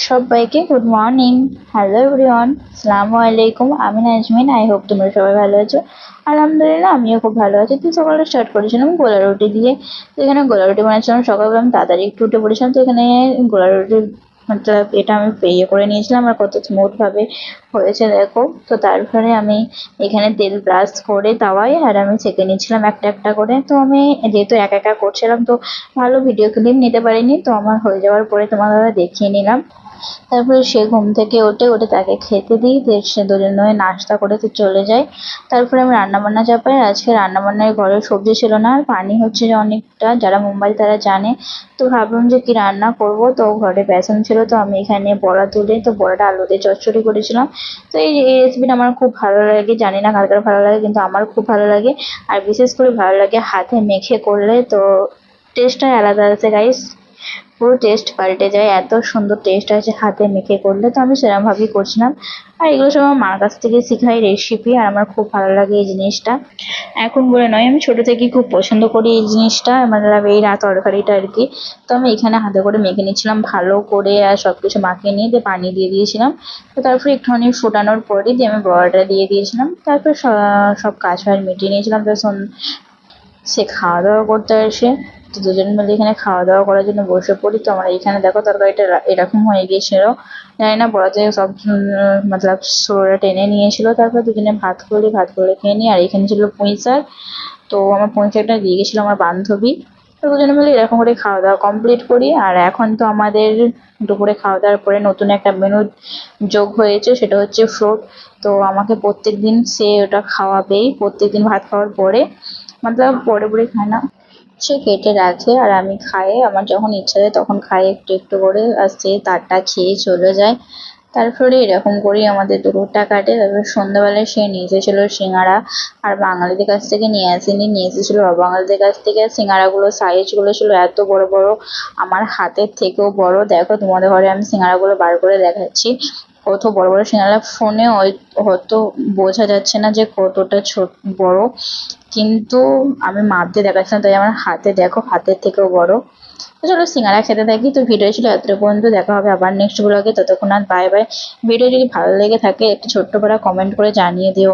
সবাইকে good morning. Hello everyone, আসসালামু আলাইকুম। আমি নাজমিন। আই হোপ তোমরা সবাই ভালো আছো। আলহামদুলিল্লাহ আমিও খুব ভালো আছি। তো সকালে স্টার্ট করেছিলাম গোলা রুটি দিয়ে। তো এখানে গোলা রুটি বানাচ্ছিলাম সকালবেলা। আমি তাড়াতাড়ি একটু উঠে পড়েছিলাম। তো এখানে গোলা রুটি মতলব এটা আমি ইয়ে করে নিয়েছিলাম আর কত স্মুথ ভাবে হয়েছে দেখো। তো তারপরে আমি এখানে তেল ব্রাশ করে তাওয়ায় আর আমি ছেঁকে নিয়েছিলাম একটা একটা করে। তো আমি যেহেতু একা একা করছিলাম তো ভালো ভিডিও ক্লিপ নিতে পারিনি। তো আমার হয়ে যাওয়ার পরে তোমাদের দেখিয়ে নিলাম। তারপরে সে ঘুম থেকে ওঠে তাকে খেতে দিই, সে দুজনে নাস্তা করে তো চলে যায়। তারপরে আমি রান্নাবান্না চাপাই। আজকে রান্নাবান্নায় ঘরে সবজি ছিল না আর পানি হচ্ছে যে অনেকটা, যারা মুম্বাই তারা জানে। তো ভাবলাম যে কি রান্না করব। তো ঘরে বেসন ছিল, তো আমি এখানে বড়া তুলে তো বড়াটা আলু দিয়ে চচ্চড়ি করেছিলাম। তো এই রেসিপিটা আমার খুব ভালো লাগে, জানি না কার কার ভালো লাগে, কিন্তু আমার খুব ভালো লাগে। আর বিশেষ করে ভালো লাগে হাতে মেখে করলে, তো টেস্টটাই আলাদা আছে গাইস। পুরো টেস্ট পাল্টে যায়, এত সুন্দর টেস্ট আছে হাতে মেখে করলে। তো আমি সেরকম ভাবেই করছিলাম। আর এগুলো সব আমার মার কাছ থেকে শিখাই রেসিপি, আর আমার খুব ভালো লাগে এই জিনিসটা। এখন বলে নয়, আমি ছোট থেকেই খুব পছন্দ করি এই জিনিসটা, মানে এই তরকারিটা আর কি। তো আমি এখানে হাতে করে মেখে নিচ্ছিলাম ভালো করে, আর সবকিছু মাখিয়ে নিয়ে দিয়ে পানি দিয়ে দিয়েছিলাম। তো তারপরে একটুখানি ফোটানোর পরে দিয়ে আমি বড়াটা দিয়ে দিয়েছিলাম। তারপর সব কাজ ফাজ মিটিয়ে নিয়েছিলাম। তো সে খাওয়া দাওয়া করতে আসে। তো দুজন মিলে এখানে খাওয়া দাওয়া করার জন্য বসে পড়ি। তো আমার এখানে দেখো তরকারিটা এরকম হয়ে গিয়েছিল, জানি না বড়াতে সব মতলব সরোটা টেনে নিয়েছিল। তারপর দুজনে ভাত করে খেয়ে নিই। আর এখানে ছিল পুঁই শাক। তো আমার পুঁই শাকটা দিয়ে গেছিলো আমার বান্ধবী। তো দুজনে মিলে এরকম করে খাওয়া দাওয়া কমপ্লিট করি। আর এখন তো আমাদের দুপুরে খাওয়া দাওয়ার পরে নতুন একটা মেনু যোগ হয়েছে, সেটা হচ্ছে ফ্রুট। তো আমাকে প্রত্যেক দিন সে ওটা খাওয়াবেই, প্রত্যেকদিন ভাত খাওয়ার পরে, মতলব পরে পরে খায় না, সে কেটে রাখে আর আমি খাই। আমার যখন ইচ্ছা হয় তখন খাই একটু একটু করে, আর সে তারটা খেয়ে চলে যায়। তারপরে এরকম করেই আমাদের দুপুরটা কাটে। তারপর সন্ধ্যাবেলায় সে নিয়ে এসেছিল সিঙ্গারা। আর বাঙালিদের কাছ থেকে নিয়ে আসেনি, নিয়ে এসেছিল অবাঙালিদের কাছ থেকে। সিঙ্গারাগুলো সাইজগুলো ছিল এত বড় বড়, আমার হাতের থেকেও বড়। দেখো তোমাদের ঘরে আমি সিঙ্গারাগুলো বার করে দেখাচ্ছি, কত বড় বড় সিঙ্গারা। ফোনে হয়তো বোঝা যাচ্ছে না যে কতটা ছোট বড়, কিন্তু আমি মাপ দিয়ে দেখাচ্ছিলাম, তাই আমার হাতে দেখো হাতের থেকেও বড়। তো চলো সিঙ্গারা খেতে থাকি। তো ভিডিও ছিল এতটা পর্যন্ত, দেখা হবে আবার নেক্সট ব্লগে। ততক্ষণ আর বাই বাই। ভিডিও যদি ভালো লেগে থাকে একটু ছোট্ট করে কমেন্ট করে জানিয়ে দিও।